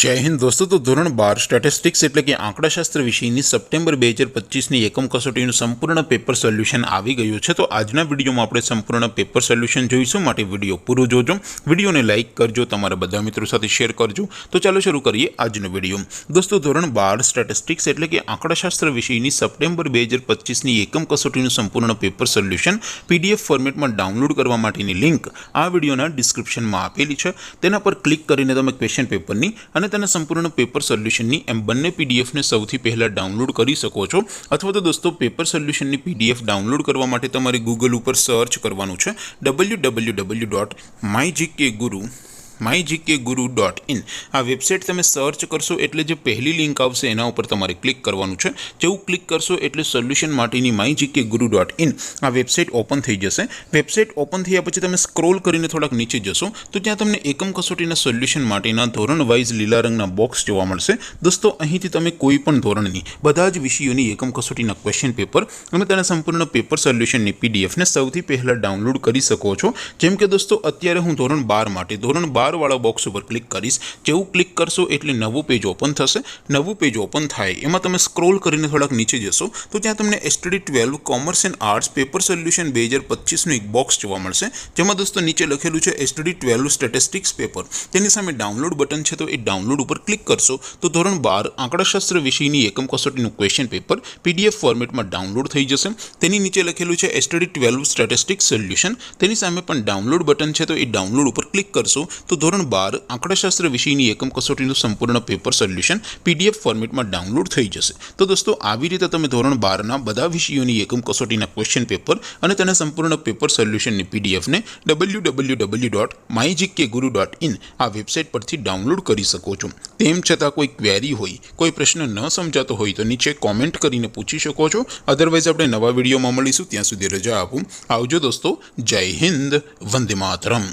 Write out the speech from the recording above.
जय हिंद दोस्तों। तो धोरण 12 स्टेटिस्टिक्स એટલે કે આંકડાશાસ્ત્ર વિષયની સપ્ટેમ્બર 2025ની એકમ કસોટીનું સંપૂર્ણ પેપર સોલ્યુશન આવી ગયું છે। તો આજના વિડીયોમાં આપણે સંપૂર્ણ પેપર સોલ્યુશન જોઈશું, માટે વિડીયો પૂરો જોજો, વિડીયોને લાઇક કરજો, તમારા બધા મિત્રો સાથે શેર કરજો। તો ચાલો શરૂ કરીએ આજનો વિડીયો। દોસ્તો ધોરણ 12 સ્ટેટિસ્ટિક્સ એટલે કે આંકડાશાસ્ત્ર વિષયની સપ્ટેમ્બર 2025ની એકમ કસોટીનું સંપૂર્ણ પેપર સોલ્યુશન પીડીએફ ફોર્મેટમાં ડાઉનલોડ કરવા માટેની લિંક આ વિડીયોના ડિસ્ક્રિપ્શનમાં આપેલી છે। તેના પર ક્લિક કરીને તમે ક્વેશ્ચન પેપરની અને તેના સંપૂર્ણ પેપર સોલ્યુશનની એમ બંને પીડીએફને સૌથી પહેલાં ડાઉનલોડ કરી શકો છો। અથવા તો દોસ્તો પેપર સોલ્યુશનની પીડીએફ ડાઉનલોડ કરવા માટે તમારે ગૂગલ ઉપર સર્ચ કરવાનું છે www.mygkguru.in। આ વેબસાઇટ તમે સર્ચ કરશો એટલે જે પહેલી લિંક આવશે એના ઉપર તમારે ક્લિક કરવાનું છે। જેવું ક્લિક કરશો એટલે સોલ્યુશન માટેની mygkguru.in આ વેબસાઇટ ઓપન થઈ જશે। વેબસાઇટ ઓપન થયા પછી તમે સ્ક્રોલ કરીને થોડાક નીચે જશો તો ત્યાં તમને એકમ કસોટીના સોલ્યુશન માટેના ધોરણ વાઇઝ લીલા રંગના બોક્સ જોવા મળશે। દોસ્તો અહીંથી તમે કોઈ પણ ધોરણની બધા જ વિષયોની એકમ કસોટીના ક્વેશ્ચન પેપર અને તેના સંપૂર્ણ પેપર સોલ્યુશનની પીડીએફને સૌથી પહેલાં ડાઉનલોડ કરી શકો છો। જેમ કે દોસ્તો અત્યારે હું ધોરણ 12 માટે ધોરણ 12 વાળા બોક્સ ઉપર ક્લિક કરીશ। જેવું ક્લિક કરશો એટલે નવું પેજ ઓપન થશે। નવું પેજ ઓપન થાય એમાં તમે સ્ક્રોલ કરીને થોડાક નીચે જશો તો ત્યાં તમને STD 12 commerce and arts paper solution 2025નું એક બોક્સ જોવા મળશે, જેમાં દોસ્તો નીચે લખેલું છે STD 12 સ્ટેટિસ્ટિક્સ પેપર। તેની સામે ડાઉનલોડ બટન છે, તો એ ડાઉનલોડ ઉપર ક્લિક કરશો તો ધોરણ 12 આંકડાશાસ્ત્ર વિષયની એકમ કસોટીનું ક્વેશ્ચન પેપર પીડીએફ ફોર્મેટમાં ડાઉનલોડ થઈ જશે। તેની નીચે લખેલું છે STD 12 સ્ટેટિસ્ટિક્સ સોલ્યુશન, તેની સામે પણ ડાઉનલોડ બટન છે, તો એ ડાઉનલોડ ઉપર ક્લિક કરશો તો ધોરણ 12 આંકડાશાસ્ત્ર વિષયની એકમ કસોટીનું સંપૂર્ણ પેપર સોલ્યુશન પીડીએફ ફોર્મેટમાં ડાઉનલોડ થઈ જશે। તો દોસ્તો આવી રીતે તમે ધોરણ 12ના બધા વિષયોની એકમ કસોટીના ક્વેશ્ચન પેપર અને તેના સંપૂર્ણ પેપર સોલ્યુશનની પીડીએફને www.mygkguru.in આ વેબસાઇટ પરથી ડાઉનલોડ કરી શકો છો। તેમ છતાં કોઈ ક્વેરી હોય, કોઈ પ્રશ્ન ન સમજાતો હોય તો નીચે કોમેન્ટ કરીને પૂછી શકો છો। અધરવાઇઝ આપણે નવા વિડીયોમાં મળીશું, ત્યાં સુધી રજા આપું। આવજો દોસ્તો, જય હિન્દ, વંદે માતરમ।